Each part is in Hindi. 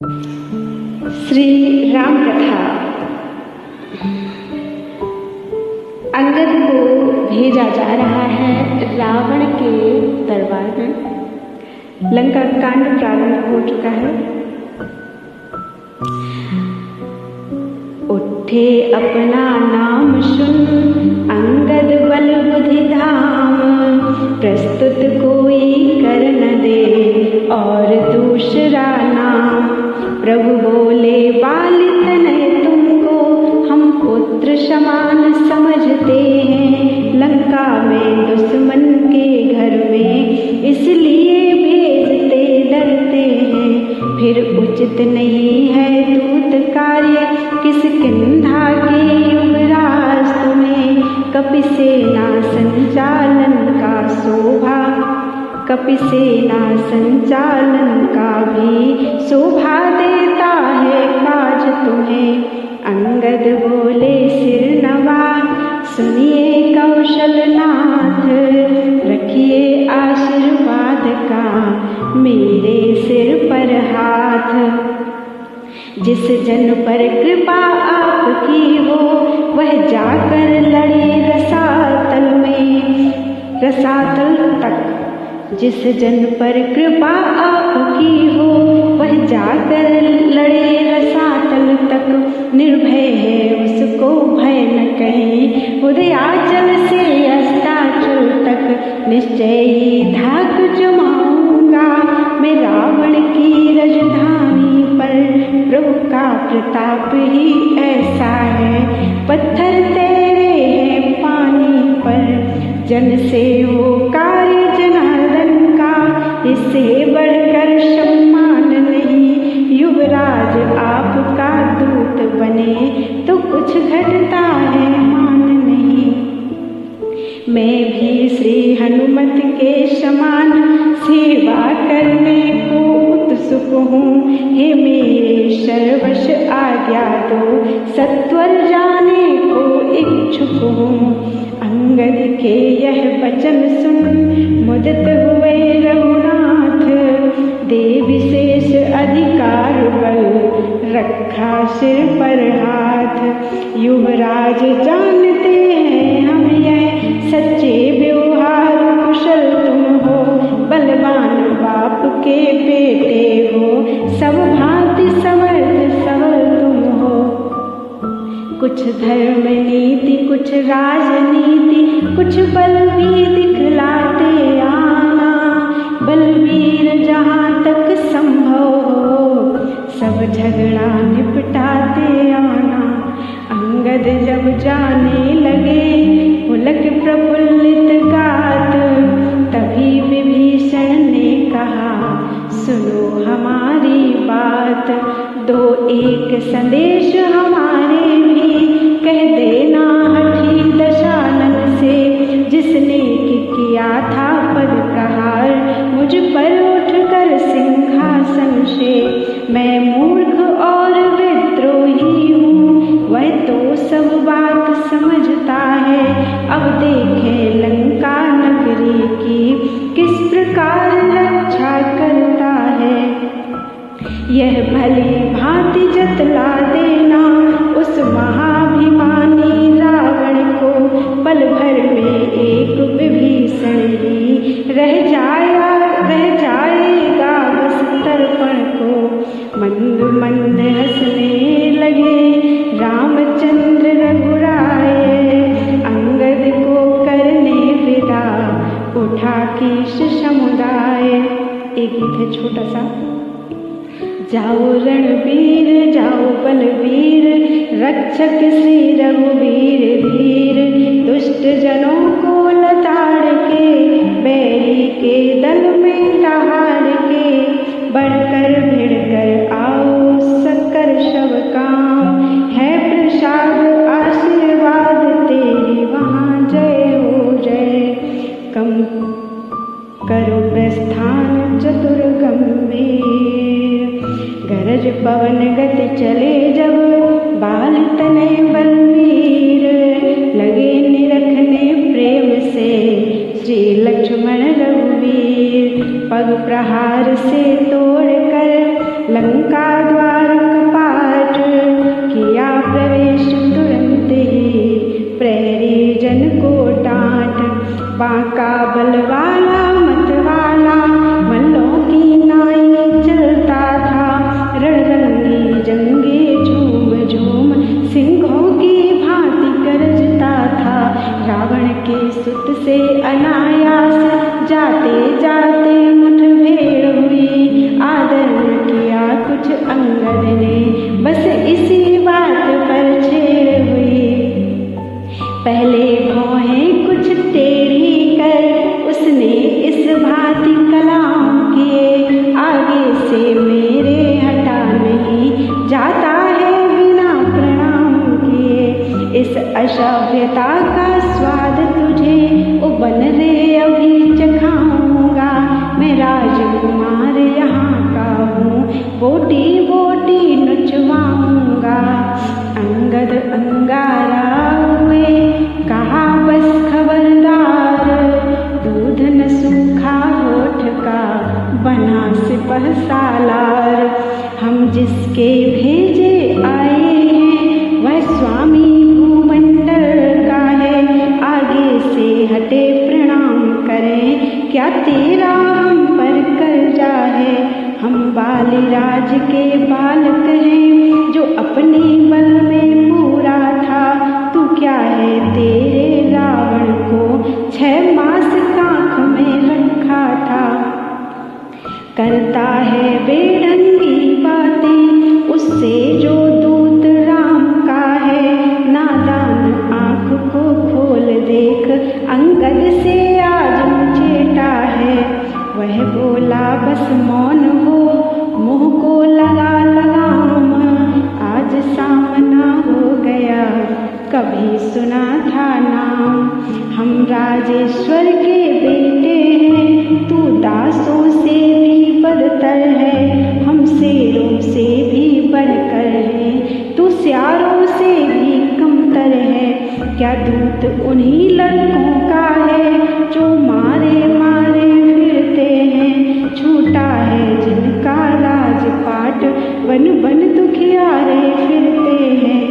श्री राम कथा। अंगद को भेजा जा रहा है रावण के दरबार में। लंका कांड प्रारंभ हो चुका है। उठे अपना नाम सुन अंगद बल बुद्धि धाम, प्रस्तुत कोई कर न दे और दूसरा नाम। प्रभु बोले बाल तनय तुमको हम पुत्र समान समझते हैं, लंका में दुश्मन के घर में इसलिए भेजते डरते हैं। फिर उचित नहीं है दूत कार्य किस किंधा के युवराज तुम्हें, कपि सेना संचालन का शोभा, कपि सेना संचालन का भी शोभा देता है काज तुम्हें। अंगद बोले सिर नवा सुनिए कौशलनाथ, रखिए आशीर्वाद का मेरे सिर पर हाथ। जिस जन पर कृपा आपकी हो वह जाकर लड़े रसातल में, रसातल तक। जिस जन पर कृपा आपकी हो वह जाकर लड़े रसातल तक, निर्भय है उसको भय न कहीं, उदयाचल से अस्ताचल तक। निश्चय ही धाक जमाऊंगा मैं रावण की राजधानी पर, प्रभु का प्रताप ही ऐसा है पत्थर तेरे हैं पानी पर। जन से हो कार्य जनार्दन का, इससे बढ़कर सम्मान नहीं। युवराज आपका दूत बने तो कुछ घटता है मान नहीं। मैं भी श्री हनुमत के समान सेवा करने को उत्सुक हूँ, हे मेरे सर्वश आज्ञा दो सत्वर जाने को इच्छुक हूँ। अंगद के यह वचन सुन मुदित हुए रघुनाथ, दे विशेष अधिकार बल रखा सिर पर हाथ। युवराज जानते हैं हम यह सच्चे व्यवहार कुशल तुम हो, बलवान बाप के बेटे हो, सब भांति समर्थ सबल तुम हो। कुछ धर्म नीति कुछ राजनीति कुछ बल भी दिखलाते आना, बलवीर जहाँ तक संभव हो सब झगड़ा निपटाते आना। अंगद जब जाने लगे पुलक प्रफुल्लित गात, तभी विभीषण ने कहा सुनो हमारी बात। दो एक संदेश हमारे भी कह देना हठी दशानन से, जिसने किया था पद प्रहार मुझ पर उठकर सिंहासन से। मैं मूर्ख और विद्रोही हूँ वह तो सब बात समझता है, अब देखे लंका नगरी की किस प्रकार रक्षा करता है। यह भली भांति जतला देना उस महाभिमानी रावण को, पल भर में एक विभीषण ही रह जाएगा बस तर्पण को। मंद मंद हंसने लगे रामचंद्र रघुराए, अंगद को करने विदा उठा कीश समुदाय। एक गीत है छोटा सा। जाओ रणवीर जाओ बलवीर, रक्षक श्री रघुवीर धीर। दुष्ट जनों को लताड़ के बैरी के दल में दहाड़ के, बढ़कर भिड़कर आओ सकर सब काम। है प्रसाद आशीर्वाद तेरी वहाँ जय हो जय, कम करो प्रस्थान चतुर गंभीर। गरज पवन गति चले जब बाल तनय बलवीर, लगे निरखने प्रेम से श्री लक्ष्मण रघुवीर। पग प्रहार से तोड़ कर लंका सभ्यता का स्वाद तुझे ओ बन रे अभी चखाऊंगा। मैं राजकुमार यहाँ का हूँ, बोटी बोटी नचवाऊंगा। अंगद अंगारा हुए कहा बस खबरदार, दूध न सूखा होठ का बना सिपह सालार। हम जिसके भेजे आए हैं वह स्वामी भूमंडल का है, आगे से हटे प्रणाम करें, क्या तेरा हम पर कर्जा है। हम बालीराज के बालक हैं जो अपने बल में पूरा था, तू क्या है तेरे रावण को 6 मास कांख में रखा था। करता है बेढंगी बातें उससे जो दूत राम का है, नादान आँख को खोल देख अंगद से आज मुचेटा है। वह बोला बस मौन हो मुँह को लगा लगाम, आज सामना हो गया कभी सुना था नाम। हम राजेश्वर के बेटे हैं, तू दासों से भी बदतर है, हम शेरों से भी बढ़कर है, तू स्यारों से भी कमतर है। क्या दूत उन्हीं लड़कों का है जो मारे मारे फिरते हैं, छूटा है जिनका राजपाट बन बन दुखियारे फिरते हैं।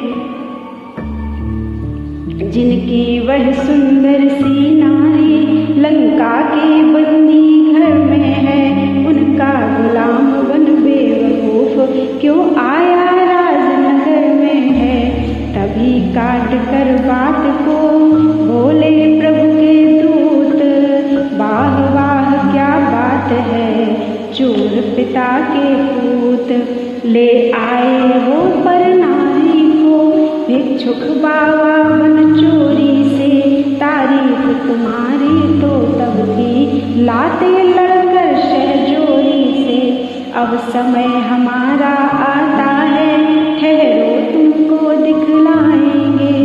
जिनकी वह सुंदर सी नारी लंका के बंदी घर में है, उनका गुलाम बन बेवकूफ क्यों आया राजनगर में है। तभी काट कर बात को बोले प्रभु के दूत, वाह वाह क्या बात है चोर पिता के पूत। ले आए हो पर नारी को भिक्षुक बाबा बन चोरी से, तारीफ तुम्हारी तो तब की लाते लड़कर शहजोरी से। अब समय हमारा आता है ठहरो तुमको दिखलाएंगे,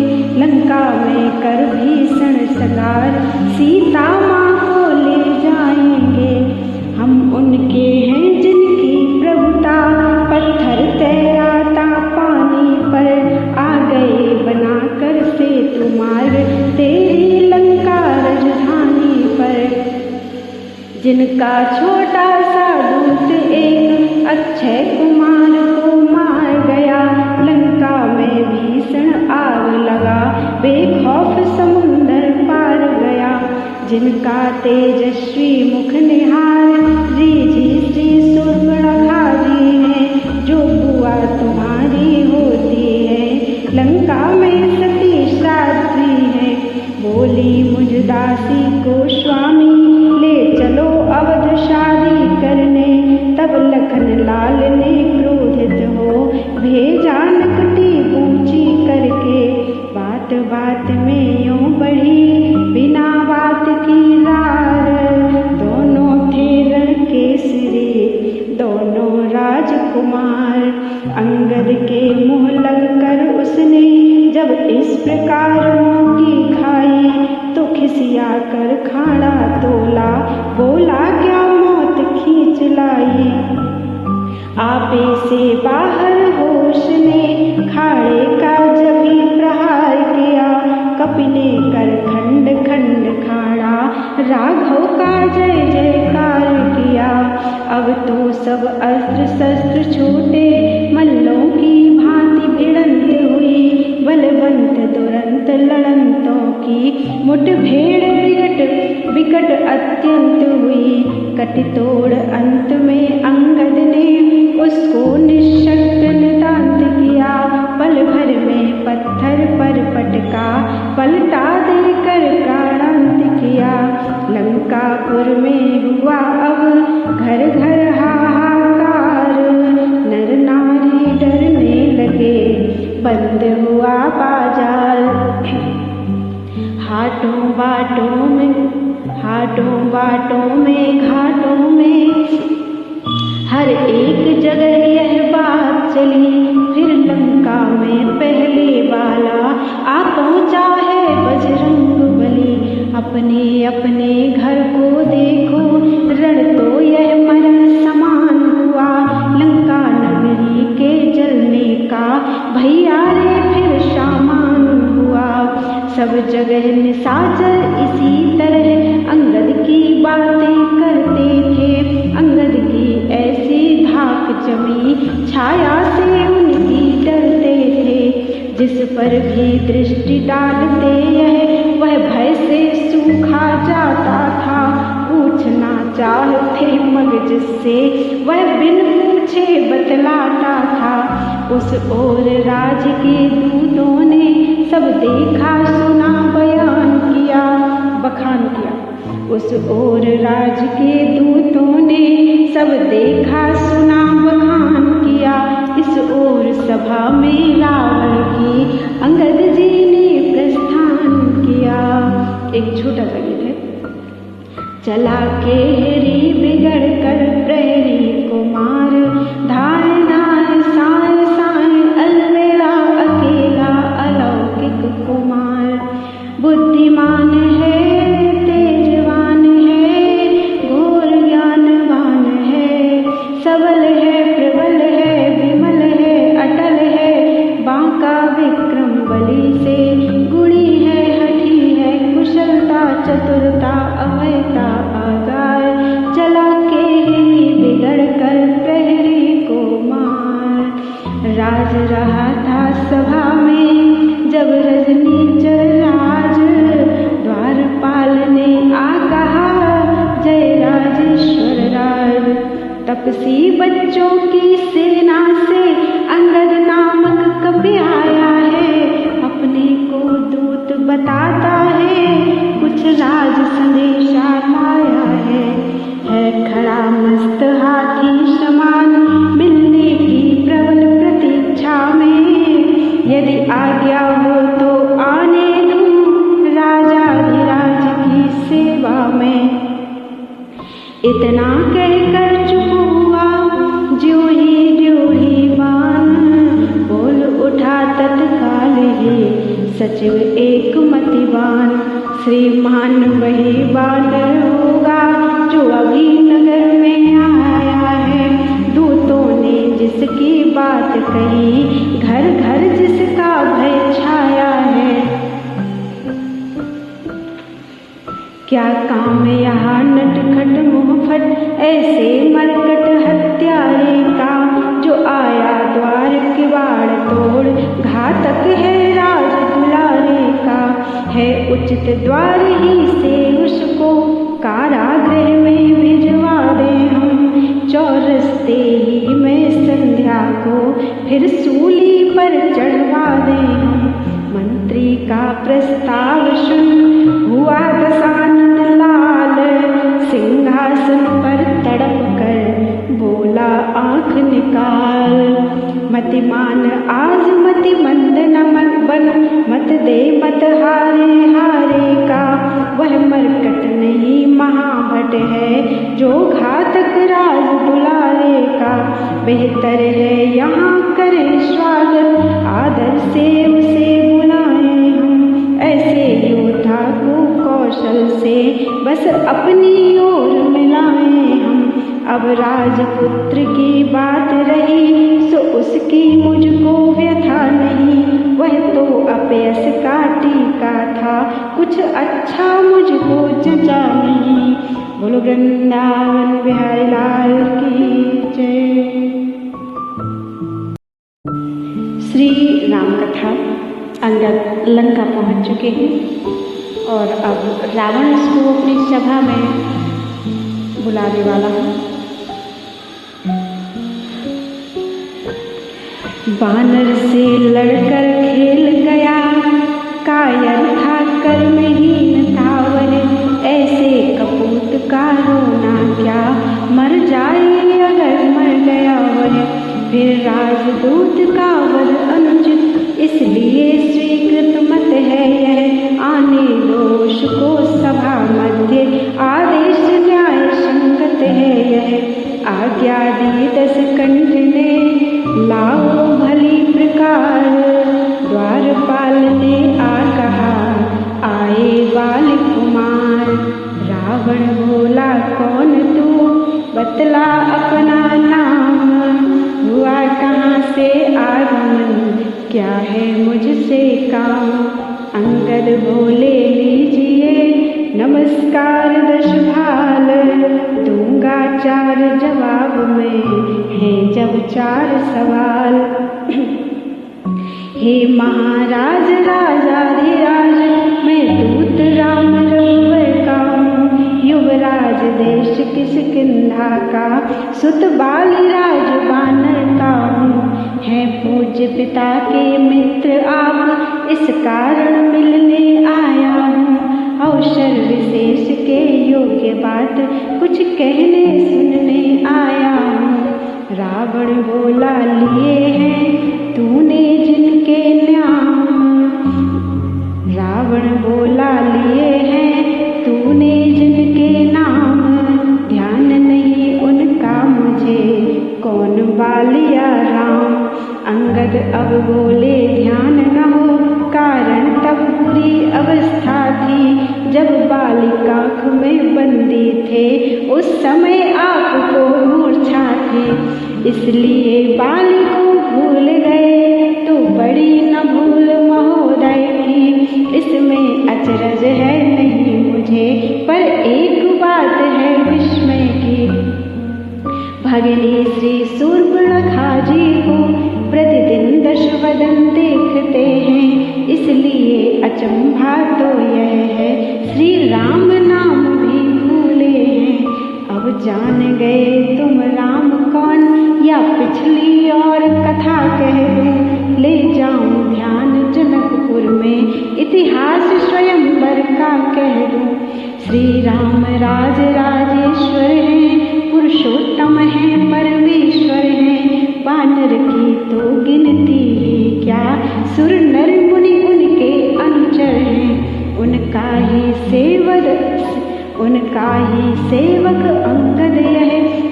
लंका में कर भीषण संहार सीता माँ को ले जाएंगे। हम उनके हैं जिनकी प्रभुता पत्थर तैराता पानी पर, आ गए बनाकर से तुम्हार तेरी लंका राजधानी पर। जिनका छोटा सा दूत एक अक्षय कुमार को मार गया, लंका में भीषण आग लगा बेखौफ समुंदर पार गया। जिनका तेजस्वी मुख निहार रीझी श्री सूर्पणखा जी है, जो बुआ तुम्हारी होती है लंका में सती शास्त्री है। बोली मुझ दासी को स्वामी ले चलो अवध शादी करने, तब लखन लाल ने क्रोधित हो भेजा नकटी ऊंची करके। बात बात में यूं बढ़ी बिना बात की रार, दोनों थे रण केसरी दोनों राजकुमार। अंगद के मुँह लगकर उसने जब इस प्रकार की खाई, तो खिसिया कर खाड़ा तोला बोला क्या मौत खींच लाई। आपे से बाहर होश ने खाड़े का जभी प्रहार किया, कपि ने कर खंड खंड खाड़ा राघव का जय जयकार किया। अब तो सब अस्त्र शस्त्र छूटे मल्लों की भांति भिड़ंत हुई, बलवंत दुरंत लड़ंतों की मुठभेड़ विकट अत्यंत हुई। कटि तोड़ अंत में अंगद ने उसको निःशक्त नितांत किया, पल भर में पत्थर पर पटका पलटा देकर प्राणांत किया। लंकापुर में हुआ अब घर घर हाहाकार, नर नारी डरने लगे बंद हुआ बाजार। हाटों बाटों में घाटों में हर एक जगह यह बात चली, फिर लंका में पहले वाला आ पहुँचा का भैया रे फिर सामान हुआ। सब जगह निशाचर इसी तरह अंगद की बातें करते थे। अंगद की ऐसी धाक जमी छाया से उनकी डरते थे। जिस पर भी दृष्टि डालते यह वह भय से सूखा जाता था। पूछना चाहते मगज से वह बिन पूछे बतलाता था। उस ओर राज के दूतों ने सब देखा सुना बयान किया बखान किया। उस ओर राज के दूतों ने सब देखा सुना बखान किया। इस ओर सभा में रावण की अंगद जी ने प्रस्थान किया। एक छोटा सा गीत है। चला केहरी बिगड़ कर प्रहरी को मार, धाय धाय साय साय अलवेला अकेला अलौकिक कुमार। बुद्धिमान है तेजवान है घोर ज्ञानवान है, सबल है प्रबल है विमल है अटल है। बांका विक्रम बलि से गुणी है हठी है कुशलता चतुरता अभयता आगार। चला केहरी बिगड़ कर प्रहरी को मार। राज रहा था सभा में जब रजनी चल राज, द्वारपाल ने आ कहा जय राजेश्वर राज। तपसी बच्चों की सेना से अंगद नामक कवि आया है। अपने को दूत बताता है कुछ राज संदेशा लाया है। खड़ा मस्त हाथी समान मिलने की प्रबल प्रतीक्षा में। यदि आज्ञा हो तो आने दूं राजाधिराज की सेवा में। इतना कहकर चुप हुआ ज्यों ही बान, बोल उठा तत्काल ही सचिव एक मतिवान। श्रीमान वही बानर होगा जो अभी नगर में आया है। दूतों ने जिसकी बात कही घर घर जिसका भय छाया है। क्या काम यहाँ नटखट मुहफट ऐसे मरकट हत्यारे का, जो आया द्वार किवाड़ तोड़ घातक है राज दुलारे का। है उचित द्वार ही से उसको कारागृह में भिजवा दे हम। चौरस्ते ही में संध्या को फिर सूली पर चढ़वा दे हम। मंत्री का प्रस्ताव सुन हुआ दशानन लाल, सिंहासन पर तड़प कर बोला आंख निकाल। मतिमान आज मति मंद न मत बन, मत दे मत हारे हारे का। वह मरकट नहीं महाभट है जो घातक राज दुलारे का। बेहतर है यहाँ करें स्वागत आदर से उसे बुलाएं हम। ऐसे योद्धा को कौशल से बस अपनी ओर मिलाएं हम। अब राजपुत्र की बात रही सो उसकी मुझको व्यथा नहीं। वह तो अपयस का टीका था कुछ अच्छा मुझको जचा नहीं। बोलो वृंदावन बिहारी लाल की जय। श्री राम कथा। अंगद लंका पहुंच चुके हैं और अब रावण इसको अपनी सभा में बुलाने वाला है। बानर से लड़कर खेल गया, कायर था कर्महीन था वह। ऐसे कपूत का रोना क्या, मर जाए अगर मर गया वह। फिर राजदूत का वध अनुचित इसलिए स्वीकृत मत है यह। आने दोष को सभा मध्य आदेश न्याय संगत है यह। आज्ञा दी दस कंठ ने लाओ भली प्रकार। द्वारपाल ने आ कहा आए बाल कुमार। रावण बोला कौन तू बतला अपना नाम। हुआ कहाँ से आगमन क्या है मुझसे काम। अंगद बोले लीजिए नमस्कार 10 भाल, दूंगा 4 जवाब में है जब 4 सवाल। हे महाराज राजाधिराज, मैं दूत राम रघुवर का हूँ। युवराज देश किष्किंधा का, सुत बाली राज बानर का हूँ। है पूज्य पिता के मित्र आप, इस कारण मिलने आया हूँ। अवसर विशेष के योग्य बात कुछ कहने सुनने आया हूँ। रावण बोला लिए हैं तूने जिनके नाम। रावण बोला लिए हैं तूने जिनके नाम, ध्यान नहीं उनका मुझे कौन बालिया राम। अंगद अब बोले ध्यान न हो, कारण तब बुरी अवस्था थी जब बाली काख में बंदी थे। उस समय आपको मूर्छा थी, इसलिए बाली को भूल गए। तो बड़ी न भूल महोदय की, इसमें अचरज है नहीं मुझे, पर एक बात है विस्मय की। भगिनी श्री शूर्पणखा जी को प्रतिदिन दशवदन देखते हैं, इसलिए अचंभा तो यह है श्री राम नाम भी भूले हैं। अब जान गए तुम राम कौन, या पिछली और कथा कह दूं। ले जाऊं ध्यान जनकपुर में, इतिहास स्वयंवर का कह दूं। श्री राम राज राजेश्वर हैं, पुरुषोत्तम हैं, परमेश्वर हैं। वानर की तो गिनती ही क्या, सुर नर मुनि उनके अनुचर हैं। उनका ही सेवक अंगद यह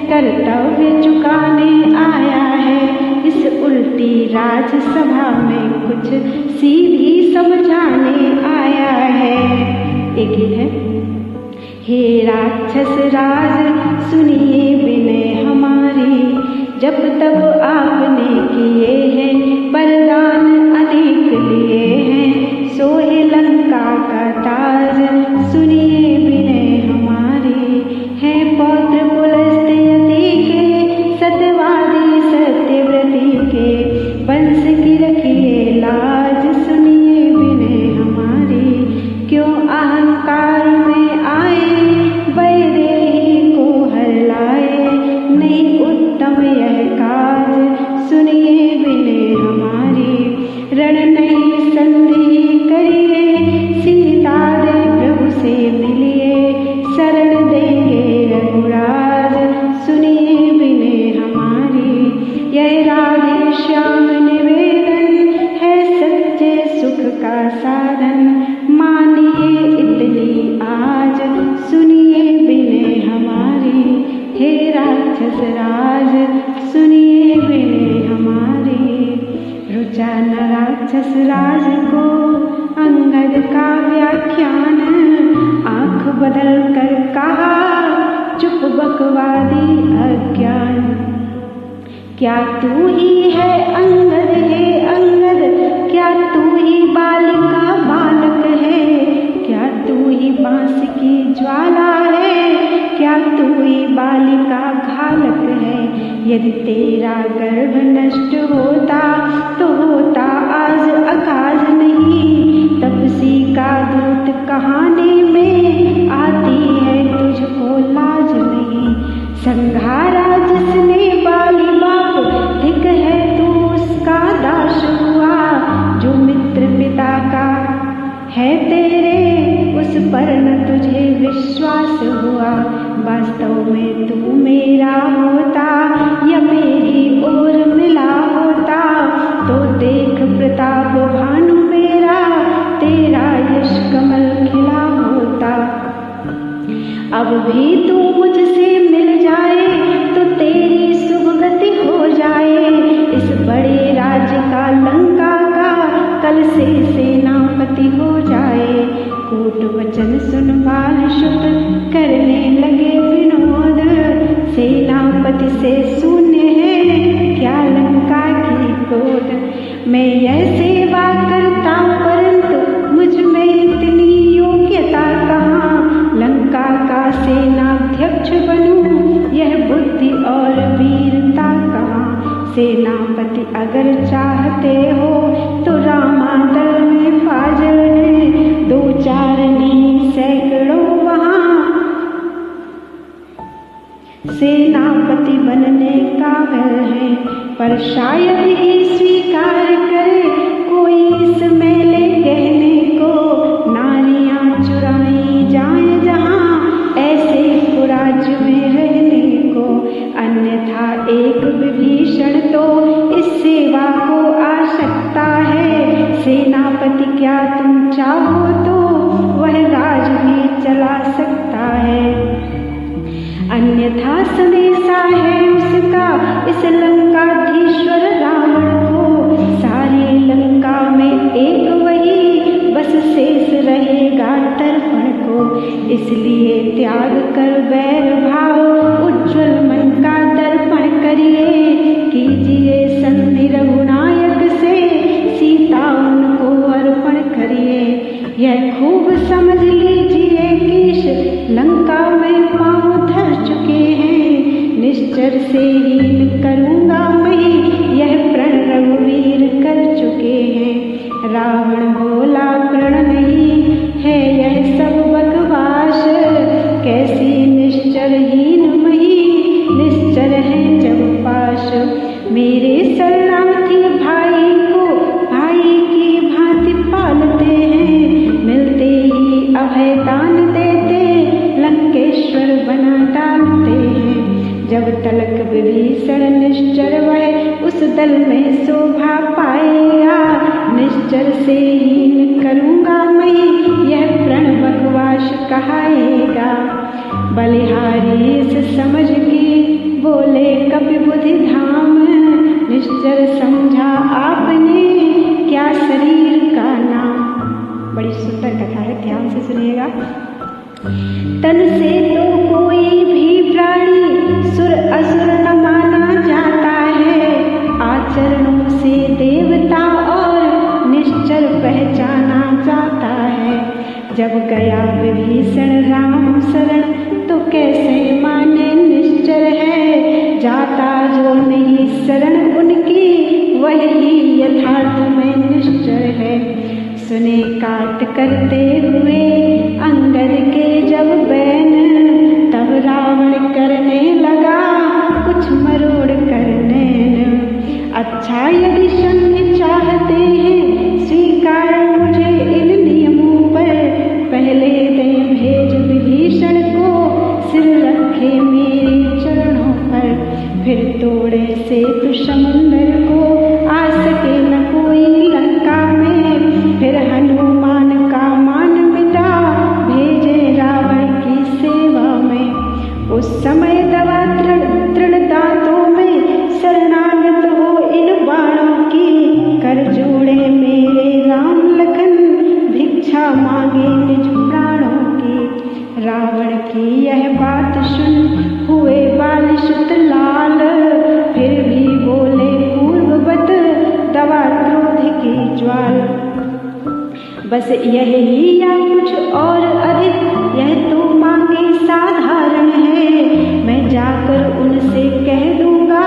कर्तव्य चुकाने आया है। इस उल्टी राजसभा में कुछ सीधी समझाने आया है। एक गीत है। हे राक्षस राज सुनिए विनय हमारी, जब तब आपने किए हैं वरदान अनेक लिए हैं। सोहे लंका का ताज सुनिए विनय हमारी, है पौत्र पुलस्त्यति के सत्यवादी सत्यव्रती के। वंश की रखिए लाज सुनिए विनय हमारी, क्यों अहंकार में आए वैदेही को हर लाए। नहीं उत्तम यह काज सुनिए विनय हमारी, रण नहीं संधि करिए सीता दे प्रभु से मिलिए। शरण देंगे रघुराज सुनिए विनय हमारी, यह राधे श्याम निवेदन है सच्चे सुख का साधन। मानिए इतनी आज सुनिए विनय हमारी, हे राक्षस राज सुनिए विनय हमारी। रुचा न राक्षस राज को अंगद का व्याख्यान, आंख बदल कर कहा चुप बकवादी अज्ञान। क्या तू ही है अंगद, हे अंगद, क्या तू ही बालिका बालक है। क्या तू ही बांस की ज्वाला है, क्या तू ही बालिका घालक है। यदि तेरा गर्भ नष्ट होता तो होता आज अकाज नहीं। तपसी का दूत कहानी में आती है तुझको लाज नहीं। संघारा जिसने बाली बाप, धिक है तू उसका दास हुआ। जो मित्र पिता का है तेरे, उस पर न तुझे विश्वास हुआ। वास्तव में तू मेरा होता या मेरी ओर मिला होता, तो देख प्रताप भानु मेरा, तेरा यश कमल खिला होता। अब भी तू मुझसे मिल जाए तो तेरी शुभ गति हो जाए। इस बड़े राज्य का लंका का कल से सेनापति हो जाए। कूट वचन सुन बाल शुभ करने लगे विनोद। सेनापति से शून्य है क्या लंका की गोद। मैं यह सेवा करता परंतु मुझ में इतनी योग्यता कहाँ। लंका का सेनाध्यक्ष बनूं यह बुद्धि और वीरता कहाँ। सेनापति अगर चाहते हो तो रामादल में फाजल है, 2-4 नहीं सैकड़ों वहाँ। सेनापति बनने काबिल है पर शायद ही स्वीकार करे कोई इस मेले कहने को। नारियां चुराई जाए जहाँ ऐसे कुराज में रहने को। अन्यथा एक विभीषण तो इस सेवा को आवश्यकता है। सेनापति क्या तुम चाहो तो वह राज भी चला सकता है। अन्यथा संदेशा है उसका इस लंकाधीश्वर रावण को। सारी लंका में एक वही बस शेष रहेगा तर्पण को। इसलिए त्याग कर बैर भाव उज्ज्वल मन का दर्पण करिए। कीजिए संधि रघुनायक से सीता उनको अर्पण करिए। यह खूब समझ लीजिए कीश लंका में पांव धर चुके हैं। निश्चर से हीन करूंगा मैं यह प्रण रघुवीर कर चुके हैं। रावण बोला प्रण नहीं है यह सब बकवास। कैसी निश्चर हीन मही निश्चर है जब पाश। मेरे शरणार्थी भाई को भाई की भांति पालते हैं। मिलते ही अभय दान देते लंकेश्वर बना डालते हैं। जब तलक विभीषण निश्चर वह उस दल में शोभा पाएगा। निश्चर से हीन करूंगा मैं यह प्रण बकवास कहाएगा। बलिहारी इस समझ की बोले कपि बुद्धि धाम। निश्चर समझा आपने क्या शरीर का नाम। बड़ी सुंदर कथा है, ध्यान से सुनिएगा। तन से तो कोई भी प्राणी सुर असुर न माना जाता है। आचरणों से देवता और निश्चर पहचाना जाता है। जब गया विभीषण राम शरण तो कैसे माने निश्चर है। जाता जो नहीं शरण उनकी वही यथार्थ में निश्चर है। सुने काट करते हुए अंगद के जब बैन तब रावण करने लगा कुछ मरोड़ करने। अच्छा यदि संधि चाहते हैं स्वीकार मुझे इन नियमों पर। पहले दें भेज विभीषण को सिर रखे मेरे चरणों पर। फिर तोड़े सेतु समुंदर को आ सके न कोई लंका में। फिर हनुमान का मान मिटा भेजे रावण की सेवा में। उस समय दवा तृण दांतों में शरणागत हो इन बाणों की। कर जोड़े मेरे राम लखन भिक्षा मांगे निज प्राणों की। रावण की यह बात सुन हुए बाल सुत लाल। फिर भी बोले पूर्ववत दवा क्रोध की ज्वाल। बस यही या कुछ और अधिक यह तो मांगे साधारण है। मैं जाकर उनसे कह दूंगा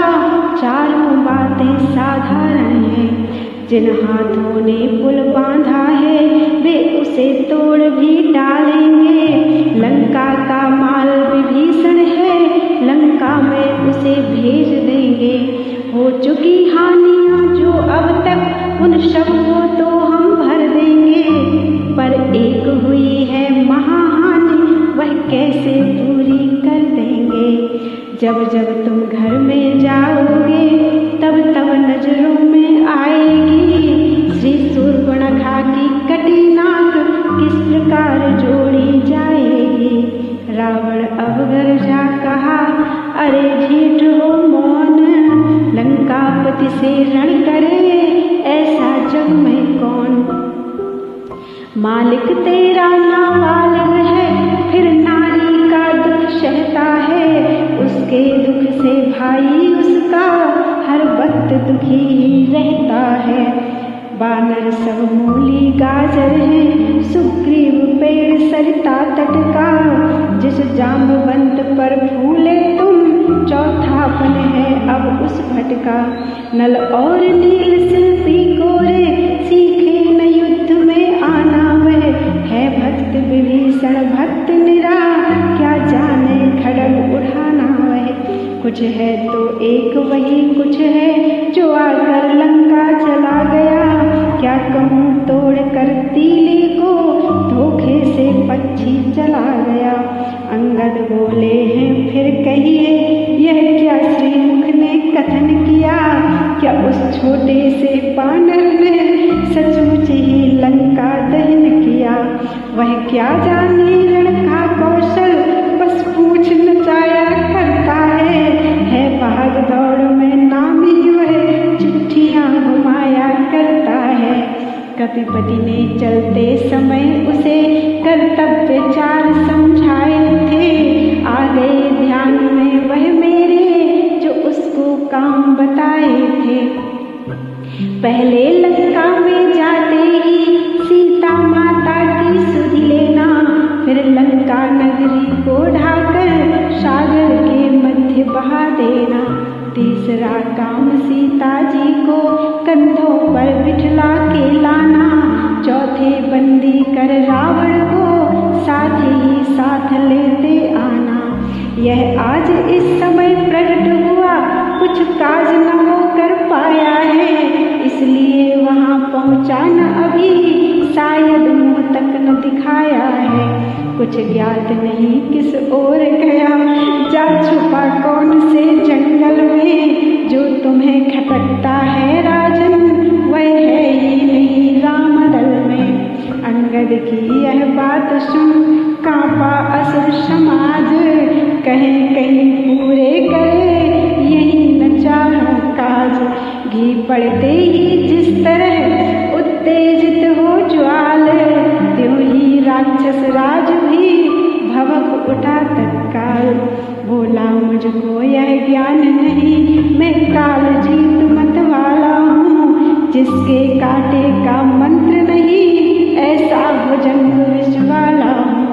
चारों बातें साधारण हैं। जिन हाथों ने पुल बांधा है वे उसे तोड़ भी डालेंगे। लंका का माल विभीषण है लंका में उसे भेज देंगे। हो चुकी हानियां जो अब तक उन सब को तो हम भर देंगे। पर एक हुई है महाहानि वह कैसे पूरी कर देंगे। जब जब तुम घर में जाओगे तब तब नजरों में आएगी। श्री शूर्पणखा की कटी नाक किस प्रकार जोड़ी जाएगी। रावण अब गरजा कहा अरे झीठ हो मौन। लंकापति से रण करे ऐसा जग में कौन। मालिक तेरा नाबालिग है फिर नारी का दुख सहता है। उसके दुख से भाई उसका हर वक्त दुखी ही रहता है। बानर सब मूली गाजर हैं, सुग्रीव पेड़ सरिता तट का। जिस जाम्बवंत पर फूले तुम, चौथापन है अब उस भटका। नल और नील शिल्पी गोरे, सीखे न युद्ध में आना वह। है भक्त विभीषण भक्त निरा, क्या जाने खड्ग उठाना वह। कुछ है तो एक वही कुछ है, जो आकर लंका चला गया। क्या कहूँ तोड़ कर तीली को, धोखे से पक्षी चला गया। अंगद बोले हैं फिर कहिए, यह क्या श्रीमुख ने कथन किया। क्या उस छोटे से बानर ने सचमुच ही लंका दहन किया। वह क्या जाने रण का कौशल, बस पूछ नचाया करता है भाग दौड़ में नामी वह, चिट्ठियां घुमाया करता है। कपिपति ने चलते समय उसे कर्तव्य चार समझाए थे। आ गए ध्यान में वह मेरे, जो उसको काम बताए थे। पहले लंका में जाते ही सीता माता की सुध लेना, फिर लंका नगरी को ढाकर सागर के मध्य बहा देना। तीसरा काम सीता जी को कंधों पर बिठला के लाना। चौथे बंदी कर रावण को साथ ही साथ लेते आना। यह आज इस समय प्रकट हुआ, कुछ काज न होकर पाया है। इसलिए वहाँ पहुँचा न अभी, शायद मुँह तक न दिखाया है। कुछ ज्ञात नहीं किस ओर गया, जा छुपा कौन से जंगल में। जो तुम्हें खटकता है राजन, वह है ही नहीं रामदल में। अंगद की यह बात सुन कांपा असुर समाज, कहीं कहीं पूरे करे यही न चारों काज। घी पड़ते ही जिस तरह उत्तेजित हो ज्वाल, त्यों ही राक्षस राज भी भवक उठा तत्काल। बोला मुझको यह ज्ञान नहीं, मैं काल जीत मत वाला हूँ। जिसके काटे का मंत्र नहीं, ऐसा भुजंग विष वाला हूँ।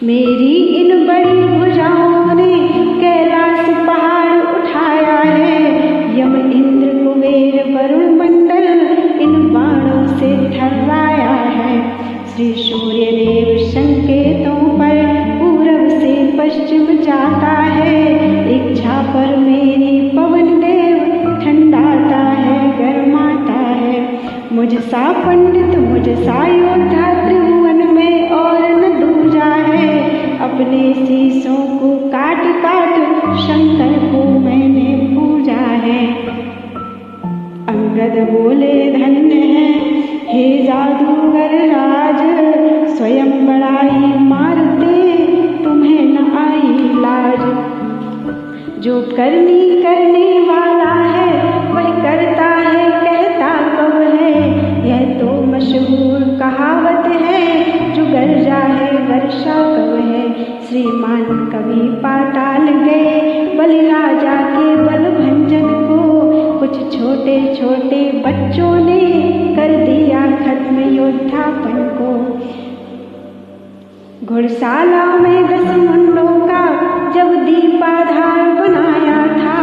मेरी इन बड़ी भुजाओं ने कैलाश पहाड़ उठाया है। यम इंद्र कुबेर वरुण मंडल इन बाणों से ठर्राया है। श्री सूर्य देव संकेतों पर पूरब से पश्चिम जाता है। इच्छा पर मेरी पवन देव ठंडाता है गरमाता है। मुझ सा पंडित मुझ सा योद्धा त्रिभुवन में और न दूजा है। अपने शीशों को काट काट शंकर को मैंने पूजा है। अंगद बोले धन्य है हे जादूगर राज, स्वयं बड़ाई मारते तुम्हें न आई लाज। जो करने वाला है वह करता है, कहता कब है। यह तो मशहूर कहावत है, जो गरजा है वर्षा कब है। श्रीमान कवि पाताल गए, बलिराजा के बल भंजन को। कुछ छोटे छोटे बच्चों ने कर दिया खत्म योद्धापन को। घुड़शाला में 10 मुंडों का जब दीपाधार बनाया था,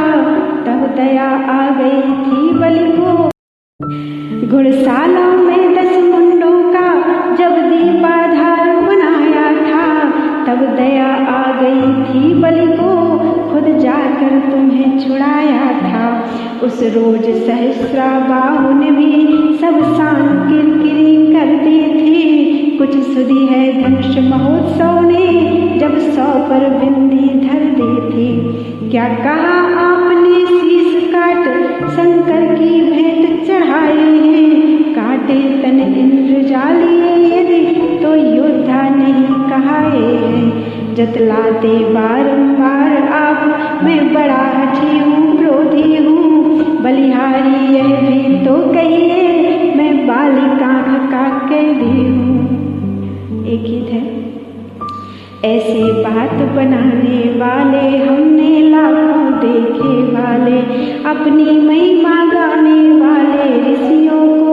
तब दया आ गई थी बलि को। घुड़शाला में 10 मुंडों का जब दीपाधार बनाया था, तब दया आ गई थी बलि को। खुद जाकर तुम्हें छुड़ाया था। उस रोज सहस्राबाहु ने भी सब शान किरकिरी कर दी थी। कुछ सुधी है धनुष महोत्सव ने, जब 100 पर बिंदी धर दी थी। क्या कहा आपने शीश काट शंकर की भेंट चढ़ाई है। काटे तन इंद्र जालिए यदि, तो योद्धा नहीं कहाए हैं। जतलाते बारंबार आप, मैं बड़ा हठी हूँ क्रोधी हूँ। बलिहारी यह भी तो कहिए, मैं बालिका का कैदी हूँ। एक गीत है। ऐसे बात बनाने वाले हमने लाखों देखे वाले, अपनी महिमा गाने वाले ऋषियों को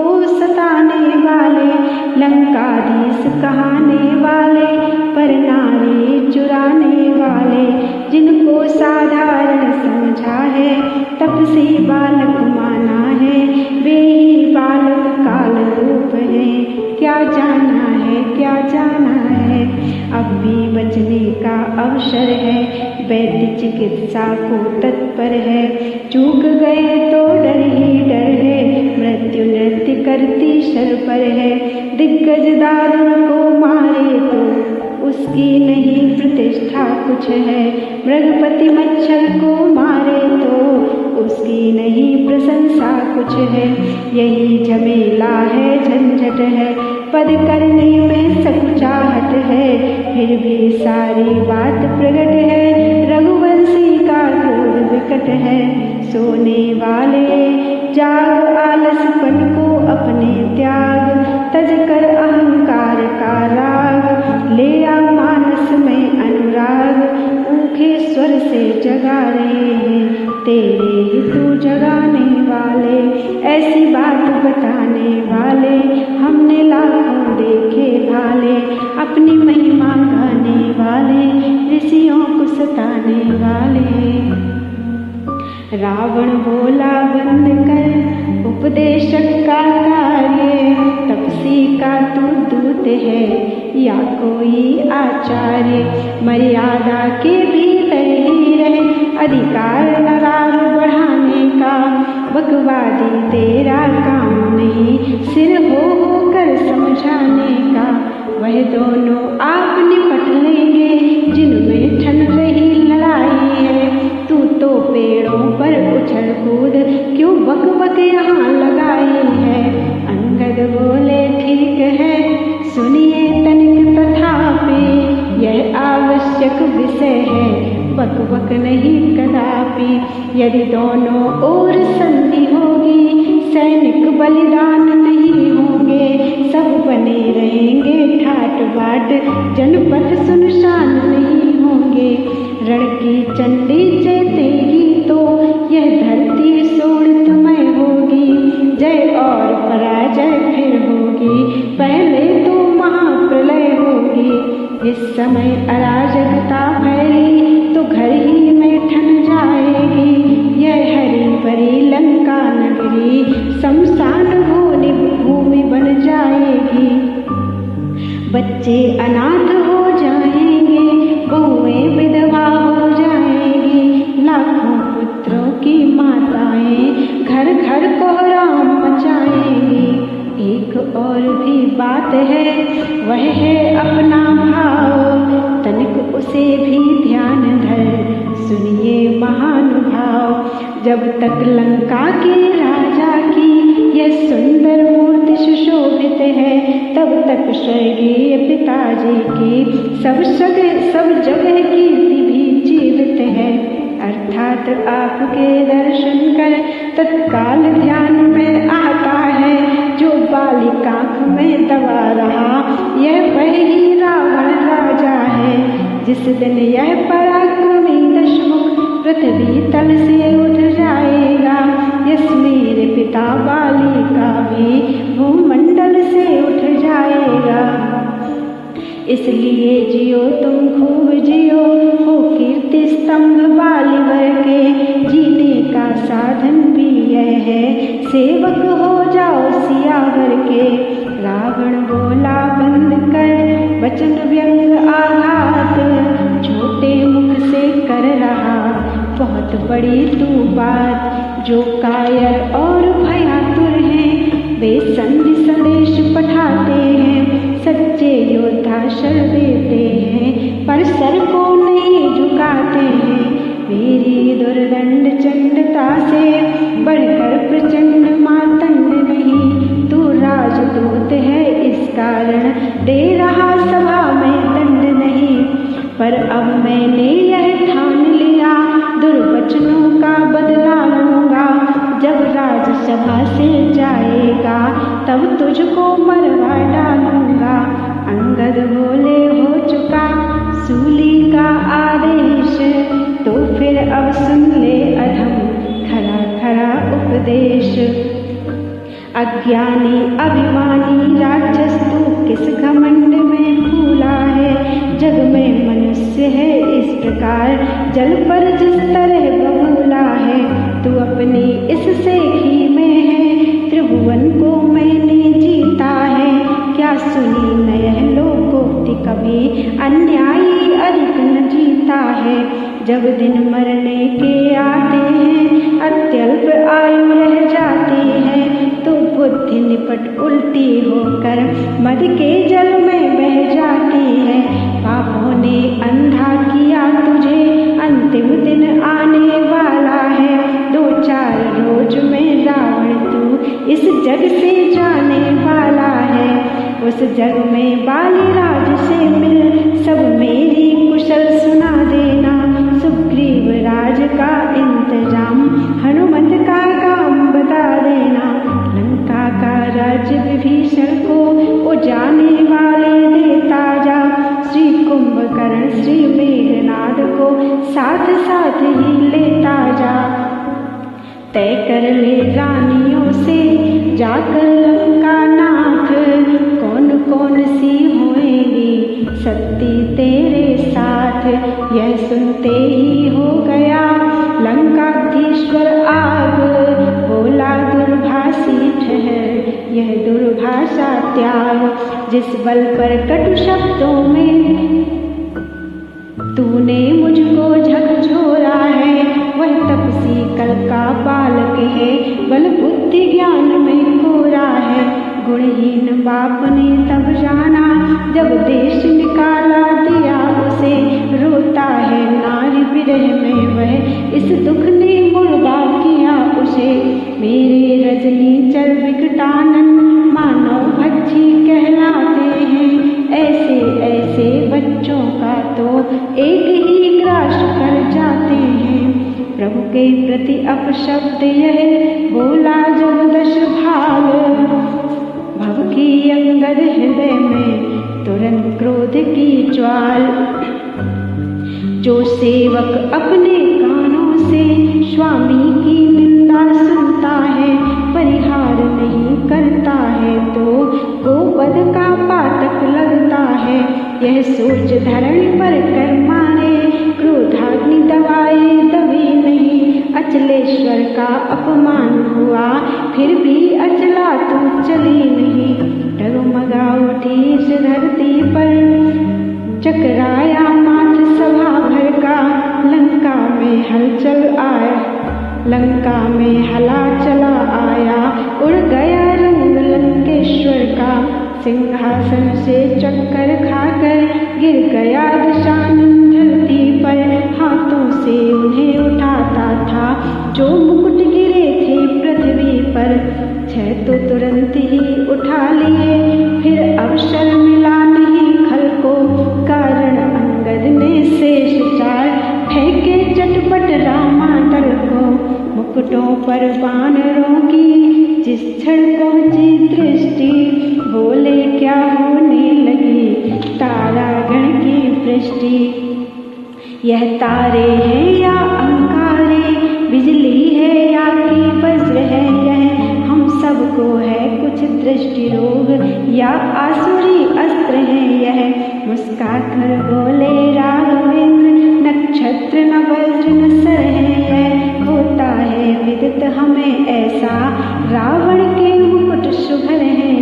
भी बचने का अवसर है। वैद्य चिकित्सा को तत्पर है, चूक गए तो डर ही डर है। मृत्यु नृत्य करती सर पर है, दिग्गज दारुण को मारे तो उसकी नहीं प्रतिष्ठा कुछ है। मृगपति मच्छर को मारे तो उसकी नहीं प्रशंसा कुछ है। यही झमेला है, झंझट है, पद करने में सकुचाहट है। फिर भी सारी बात प्रकट है, रघुवंशी का क्रोध विकट है। सोने वाले जाग, आलसपन को अपने त्याग, तज कर अहंकार का राग, ले आ मानस में अनुराग। ऊखे स्वर से जगा रहे हैं तेरे ही तू जगाने वाले, ऐसी बात बताने वाले हमने लाखों देखे भाले। अपनी महिमा गाने वाले, ऋषियों को सताने वाले। रावण बोला बंद कर उपदेशक का कार्य, तपसी का तू दूत है या कोई आचार्य। मर्यादा के भीतर ही रहे, अधिकार न राग बढ़ाने का। बकवादी तेरा काम नहीं, सिर हो कर समझाने का। वह दोनों आप निपट लेंगे जिनमें ठन रही लड़ाई है। तू तो पेड़ों पर उछल कूद क्यों बक बक यहाँ लगाई है। अंगद बोले ठीक है, सुनिए तनिक तथापि, यह आवश्यक विषय है, बक बक नहीं कदापि। यदि दोनों ओर संधि होगी, सैनिक बलिदान नहीं होंगे। सब बने रहेंगे ठाट बाट, जनपद सुनसान नहीं होंगे। रण की चंडी चेतेगी तो यह धरती शोणितमय होगी। जय और पराजय फिर होगी, पहले तो महाप्रलय होगी। इस समय अराजकता फैली तो घर ही में ठन जाएगी। यह हरी भरी लंका नगरी शमशान भूमि बन जाएगी। बच्चे अनाथ हो जाएंगे, बहुएं विधवा हो जाएंगी। लाखों पुत्रों की माताएं घर घर कोहराम मचाएंगी। एक और भी बात है, वह है अपना भाव, तनिक उसे भी ध्यान धर सुनिए महानुभाव। जब तक लंका के राजा की यह सुंदर मूर्ति सुशोभित है, तब तक स्वर्गीय पिताजी की सब जगह कीर्ति भी जीवित है। अर्थात आपके दर्शन कर तत्काल ध्यान में आता है, जो बालिका में दबा रहा यह वही रावण राजा है। जिस दिन यह पराक्रमी दशमुख पृथ्वी तल से उठ जाएगा, यस मेरे पिता बाली का भी भूमंडल से उठ जाएगा। इसलिए जियो तुम खूब जियो, हो कीर्ति स्तंभ बालीवर के। जीने का साधन भी यह है, सेवक हो जाओ सियावर के। रावण बोला बंद कर वचन व्यंग आघात, छोटे मुख से कर रहा बहुत बड़ी तू बात। जो कायर और भयातुर हैं, वे संधि संदेश पठाते हैं। सच्चे योद्धा शर देते हैं, पर सर को नहीं झुकाते हैं। मेरी दुर्दंड चंडता से बढ़कर प्रचंड मातंड नहीं। तू राजदूत है इस कारण दे रहा सभा में दंड नहीं। पर अब मैंने यह ठान लिया, दुर्वचनों का बदला लूंगा। जब राजसभा से जाएगा, तब तुझको मरवा डालूंगा। अंगद बोले हो चुका सूली का आदेश, तो फिर अब सुन ले अधम खरा खरा उपदेश। अज्ञानी अभिमानी राक्षस तू किस घमंड में फूला है। जग में मनुष्य है इस प्रकार, जल पर जिस तरह बबूला है। तू अपनी इस सेखी में है, त्रिभुवन को मैंने जीता है। क्या सुनी न यह लोकोक्ति कभी, अन्याय मिलता है। जब दिन मरने के आते हैं, अत्यल्प आयु रह जाती है, तो बुद्धि निपट उल्टी होकर मद के जल में बह जाती है। पापों ने अंधा किया तुझे, अंतिम दिन आने वाला है। 2-4 रोज में रावण तू इस जग से जाने वाला है। उस जग में बालीराज से मिल, सब मेरी कुशल सुना देना। सुग्रीव राज का इंतजाम, हनुमत का काम बता देना। लंका का राज्य विभीषण को उजाने वाले देता जा। श्री कुंभकर्ण श्री मेघनाद को साथ साथ ही लेता जा। तय कर ले रानियों से जाकर लंका नाथ, कौन कौन सी होएंगी सती तेरे साथ। यह सुनते ही हो गया लंकाधीश्वर आग, बोला दुर्भाषी ठहर यह दुर्भाषा त्याग। जिस बल पर कटु शब्दों में तूने मुझको झकझोरा है, वह तपसी कल का बालक है, बल बुद्धि ज्ञान में कोरा है। गुणहीन बाप ने तब जाना, जब देश निकाला दिया उसे। रोता है नारी विरह में वह, इस दुख ने मुर्दा किया उसे। मेरे रजनी चल विकटानन, मानव भक्षी कहलाते हैं। ऐसे ऐसे बच्चों का तो एक ही ग्रास कर जाते हैं। प्रभु के प्रति अपशब्द यह बोला जब 10 भाग, भव की अंगद हृदय में तुरंत क्रोध की ज्वाल। जो सेवक अपने कानों से स्वामी की निंदा सुनता है, परिहार नहीं करता है, तो गोवध का पातक लगता है। यह सोच धरणी पर कर मारे, क्रोधाग्नि दबाए दबी नहीं। अचलेश्वर का अपमान हुआ, फिर भी अचला तू चली नहीं। डगमगा उठी इस धरती पर, चकराया माथ सभा भर का। लंका में हलचल आया, लंका में हला चला आया। उड़ गया रंग लंकेश्वर का, सिंहासन से चक्कर खाकर गिर गया दशानन धरती पर। हाथों से उन्हें उठाता था जो मुकुट गिरे थे पृथ्वी पर। 6 तो तुरंत ही उठा लिए, फिर अवसर मिला नहीं खल को। कारण अंगद ने शेष 4 फेंके चटपट रामादल को। मुकुटों पर वानरों की जिस क्षण पहुंची दृष्टि, बोले क्या होने लगी तारागण की वृष्टि। यह तारे हैं या अंगारे, बिजली है या कि वज्र है यह। हम सबको है कुछ दृष्टि रोग, या आसुरी अस्त्र है यह। मुस्का कर बोले राघवेंद्र, नक्षत्र न वज्र न सर है यह। होता है विदित हमें ऐसा, रावण के मुकुट शुभर है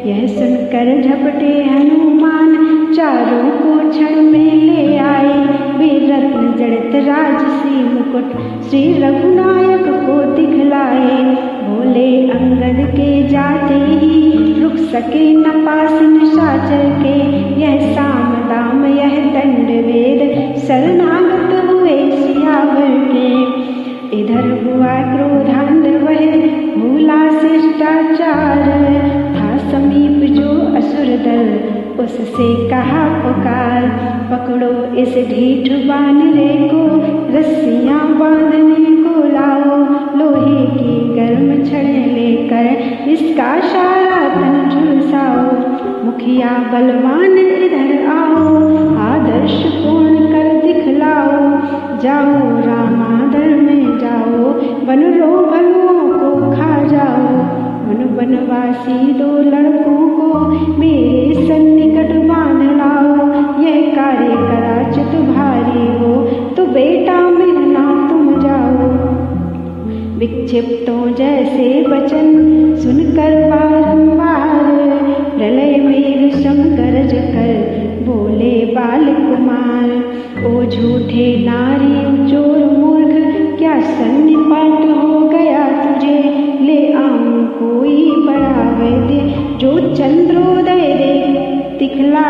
यह सुनकर झपटे हनुमान, चारों को क्षण में ले आए। वे रत्न जड़ित राजसी मुकुट श्री रघुनायक को दिखलाए। बोले अंगद के जाते ही रुक सके न पास निशाचर के। यह साम दाम यह दंड वेद, शरणागत हुए सियावर के। इधर हुआ क्रोधांध वह, भूला शिष्टाचार। था समीप जो असुर दल, उससे कहा पुकार। पकड़ो इस ढीठ बानरे को, रस्सियां बांधने को लाओ। लोहे की गर्म छड़ें लेकर इसका सारा तन झुलसाओ। मुखिया बलवान इधर आओ, आदर्श पूर्ण कर दिखलाओ। जाओ रामादल में जाओ, बनरो भलुओं को खा जाओ। बनवासी 2 लड़कों को मेरे सन्निकट बांध लाओ। यह कार्य करा चित भारी हो, तो बेटा मिलना तुम जाओ। विक्षिप्तों जैसे वचन सुनकर बारंबार, प्रलय मेघ सम गरज कर बोले बाल कुमार। ओ झूठ दिखला,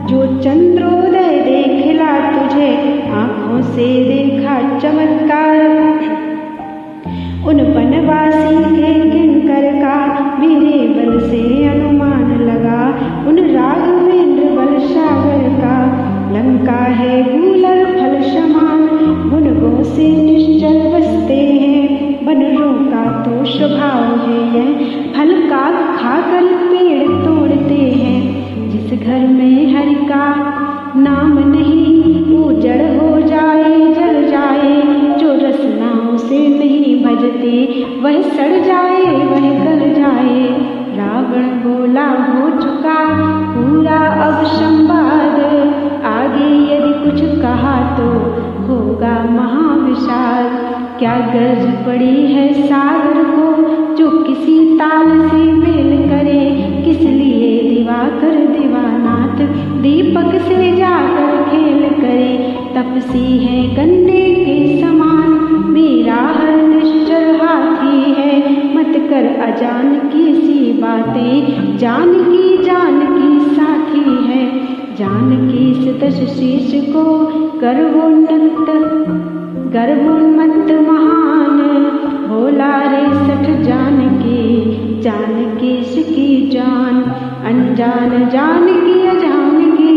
जो चंद्रोदय देखला तुझे आँखों से देखा चमत्कार। उन वनवासी के किंकर का मेरे बल से अनुमान लगा, उन राघवेंद्र बल सागर का लंका है गूलर फल समान। गुणगों से निश्चल बसते हैं, बनरों का तो स्वभाव है यह, फल का खाकर पेड़ तोड़ते हैं। जिस घर में हरि का नाम नहीं, उजड़ हो जाए जल जाए, जो रसना उसे नहीं भजते, वह सड़ जाए वह गल जाए। रावण बोला हो चुका पूरा अब संवाद, आगे यदि कुछ कहा तो होगा महाविशाल। क्या गर्ज पड़ी है सागर को जो किसी ताल से मेल करे, किस लिए दिवाकर दीवानाथ दीपक से जाकर खेल करे। तपसी है गन्ने के समान मेरा हर निश्चर हाथी है, मत कर अजान की सी बातें, जानकी साथी है। जानकी दश शीश को गर्वोन्मत्त महान, भोला रे सठ जानकी की जान। अनजान जानकी अजानकी,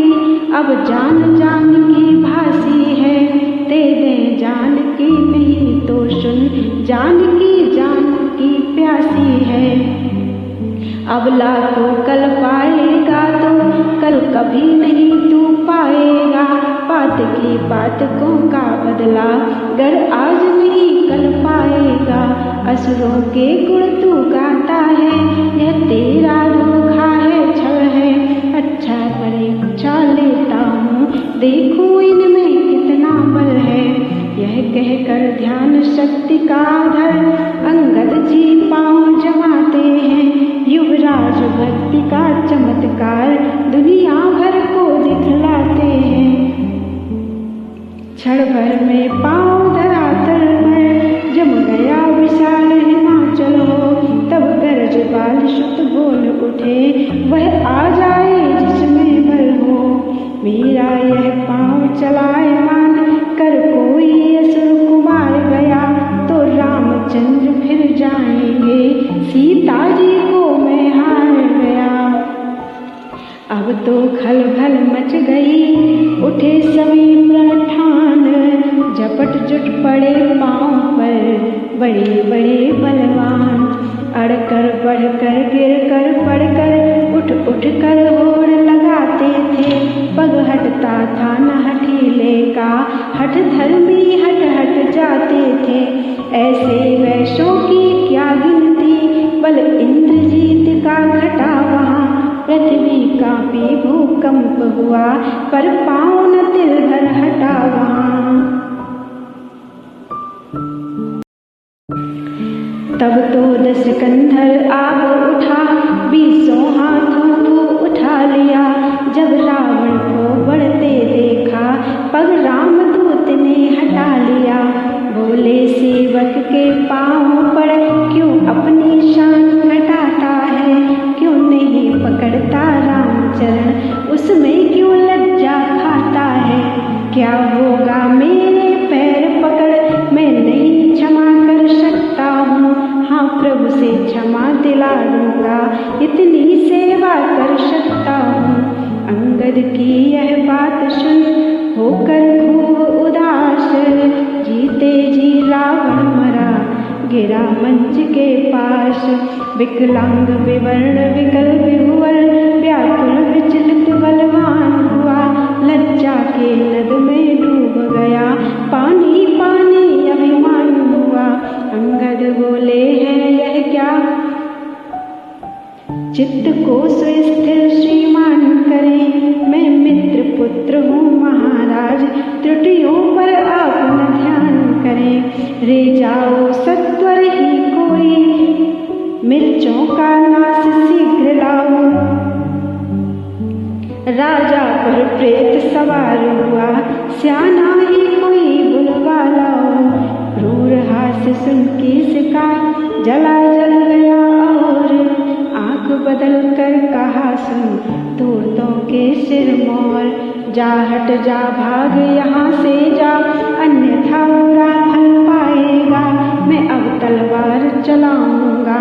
अब जानकी भासी है, दे दे जानकी नहीं तो सुन, जानकी प्यासी है। अबला को कल पाएगा तो कल कभी नहीं तू पाएगा, बात की बात को का बदला गर आज नहीं कल पाएगा। असुरों के गुण तू गाता है, यह तेरा धोखा है छल है, अच्छा परीक्षा लेता हूँ देखूं इनमें कितना बल है। यह कहकर ध्यान शक्ति का धर अंगद जी पाँव जमाते हैं, युवराज भक्ति का चमत्कार दुनिया भर को दिखलाते हैं। क्षण भर में पाँव धरातल में जम गया विशाल हिमाचल हो, तब गरज बाल सुत बोल उठे, वह आ जाए जिसमें बल हो। मेरा यह पाँव चलाए मान कर कोई असुर कुमार गया, तो रामचंद्र फिर जाएंगे, सीता जी को मैं हार गया। अब तो खलबल मच गई, उठे सभी प्रणठान, झपट जुट पड़े पाँव पर बड़े बड़े बलवान। अड़कर बढ़कर गिरकर पड़कर उठ कर होड़ लगाते थे, पग हटता था न हठीले का, हठ धर्मी हट जाते थे। ऐसे वैश्यों की क्या गिनती, बल इंद्रजीत का घटा वहाँ, पृथ्वी कांपी भूकंप हुआ, पर पाँव न तिल भर हटा वहाँ। तब तो दस कंधर आग उठा, 20 हाथों को उठा लिया, जब रावण को बढ़ते देखा, पग रामदूत ने हटा लिया। बोले सेवक के पाँव पर क्यों अपनी शान घटाता है, क्यों नहीं पकड़ता रामचरण, उसमें क्यों लज्जा खाता है। क्या होगा मेरे पैर पकड़, मैं नहीं क्षमा कर सकता हूँ, हाँ प्रभु से क्षमा दिला दूंगा, इतनी सेवा कर सकता हूँ। अंगद की यह बात सुन होकर खूब उदास, जीते जी रावण मरा गिरा मंच के पास। विकलांग विवर्ण विकल विहुवल, व्याकुल विचलित बलवान हुआ, लज्जा के नद में डूब गया, पानी पानी अभिमान हुआ। अंगद बोले हैं यह क्या, चित्त को सुस्थिर श्रीमान करें, मैं मित्र पुत्र हूँ महाराज, त्रुटियों पर आप न ध्यान करें। रे जाओ सत्वर ही कोई, मिर्चों का नाश शीघ्र लाओ। राजा पर प्रेत सवार हुआ, स्याना ही कोई बुलवा लाओ। क्रूर हास्य सुन किसका जला जल गया, और आंख बदल कर कहा सुन दूर तो के सिर मोर। जा हट जा भाग यहाँ से जा, अन्यथा बुरा फल पाएगा। मैं अब तलवार चलाऊंगा,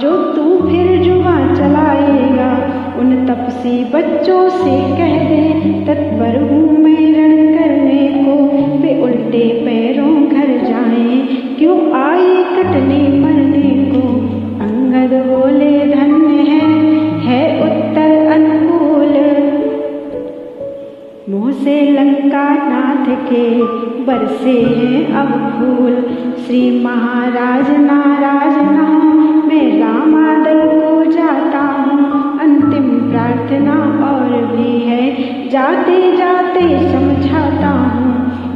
जो तू फिर जुआ चलाएगा। उन तपसी बच्चों से कह दे, तत्पर हूँ मैं रण करने को। वे उल्टे पैरों घर जाएं, क्यों आए कटने मरने को। अंगद बोले धन्य है उत्तर अनुकूल, मुँह से लंका नाथ के बरसे हैं अब फूल। श्री महाराज नाराज न हो, मैं रामादल को जाता हूँ। अंतिम प्रार्थना और भी है, जाते जाते समझाता हूँ।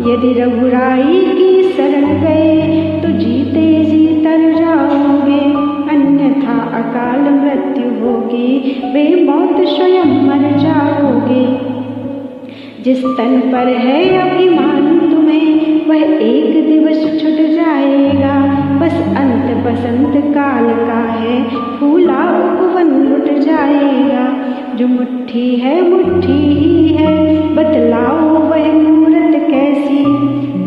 यदि रघुराई की शरण गए, तो जीते जी तर जाओगे। अन्यथा अकाल मृत्यु होगी, बेमौत स्वयं मर जाओगे। जिस तन पर है अभिमान तुम्हें, वह एक दिवस छुट जाएगा। बस अंत बसंत काल का है, फूला उपवन लुट जाएगा। जो मुट्ठी है मुट्ठी ही है, बतलाओ वह मूरत कैसी।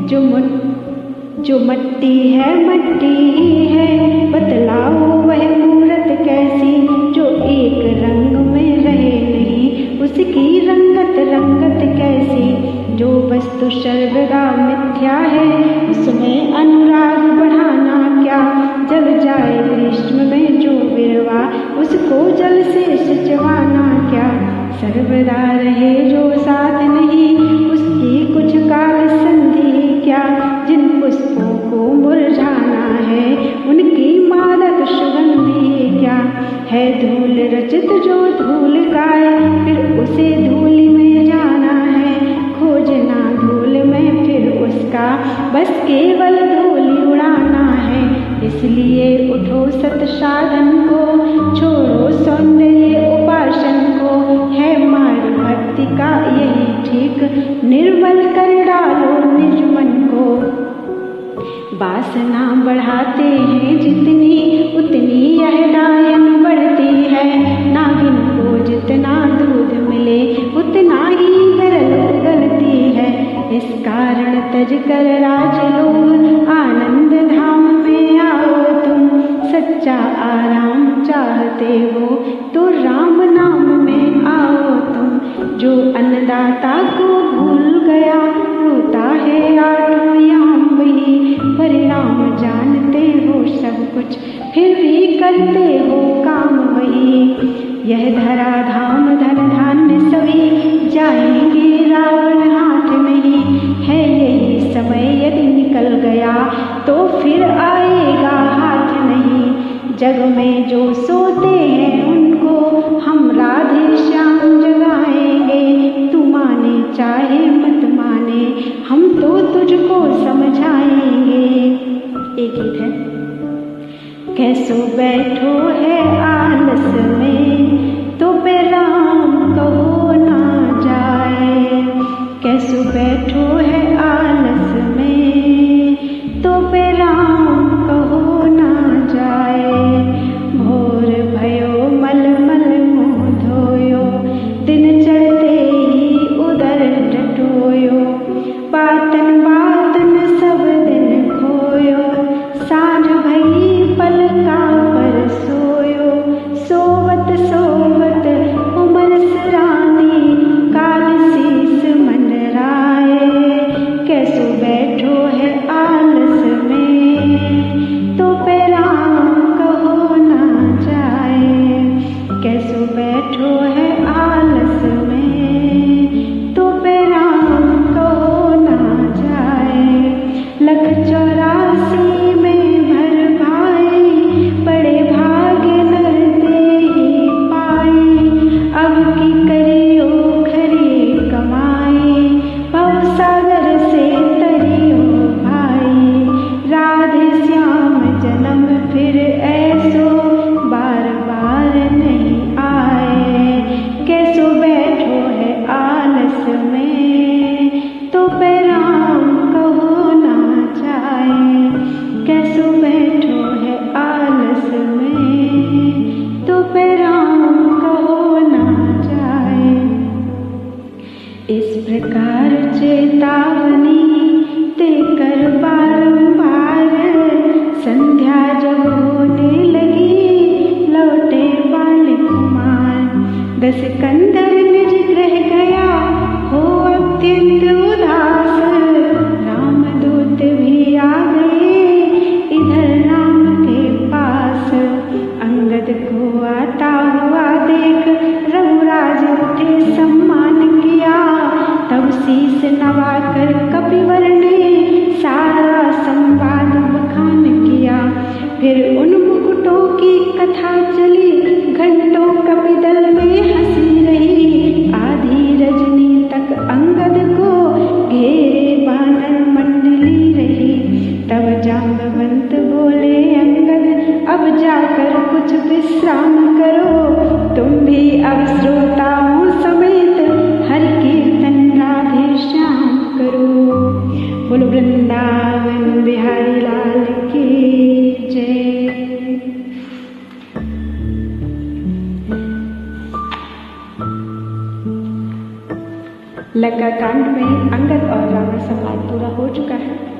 जो मट्टी है मट्टी ही है, बतलाओ वह मूरत कैसी। जो एक रंग में रहे नहीं, उसकी रंगत रंगत कैसी। जो वस्तु सर्वदा मिथ्या है, उसमें अनुराग बढ़ाना क्या। जल जाए ग्रीष्म में जो बिरवा, उसको जल से सिंचवाना क्या। सर्वदा रहे जो साथ नहीं, उसकी कुछ काल संधि क्या। जिन पुष्पों को मुरझाना है, उनकी मादक सुगंधि क्या। है धूल रचित जो धूल गाए, फिर उसे धूलि में जाना है। खोजना धूल में फिर उसका, बस केवल धूलि उड़ाना है। इसलिए उठो सत साधन को, छोड़ो सौंदर्य उपासन को। है मार्ग भक्ति का यही ठीक, निर्मल कर डालो निज मन को। वासना बढ़ाते हैं जितनी, उतनी यह डायन बढ़ती है। नागिन को जितना दूध मिले, उतना ही गरल उगलती है। इस कारण तज कर राजलोभ, आनंद धाम में आओ तुम। सच्चा आराम चाहते हो, तो राम नाम में आओ तुम। जो अन्नदाता को भूल गया, रोता है आठों याम वही। परिणाम जानते हो सब कुछ, फिर भी करते हो काम वही। यह धरा धाम धन धान्य सभी, जाएंगे रावण हाथ नहीं। है यही समय यदि निकल गया, तो फिर आएगा हाथ नहीं। जग में जो सोते हैं उनको, हम राधे श्याम जगाएंगे। तू माने चाहे मत माने, हम तो तुझको समझाएंगे। एक गीत है। कैसो बैठो है आलस में, तो पे राम कहो ना जाए। कैसो बैठो है आलस में, तो पे राम कहो ना जाए। भोर भयो मल मल मुँह धोयो, दिन चढ़ते ही उदर टटोयो। बातन बातन सब दिन खोयो, साँझ भई पलका पर सोयो। सोवत सोवत उमर सरानी, काल शीस मंडराए। दस कंदर निज ग्रह गया हो अत्यंत उदास। रामदूत भी आ गए इधर राम के पास। अंगद को आता हुआ देख रघुराज उठे सम्मान किया। तब शीस नवाकर कपिवर ने सारा संवाद बखान किया। फिर उन मुकुटों की कथा चली घंटों कपिदल में हंसी रही। आधी रजनी तक अंगद को घेरे बानर मंडली रही। तब जाम्बवंत बोले अंगद अब जाकर कुछ विश्राम करो। तुम भी अब श्रोताओं समेत हर कीर्तन राधे श्याम करो। बोलो वृंदावन बिहारी लाल की जय। लंका कांड में अंगद और रावण संवाद पूरा हो चुका है।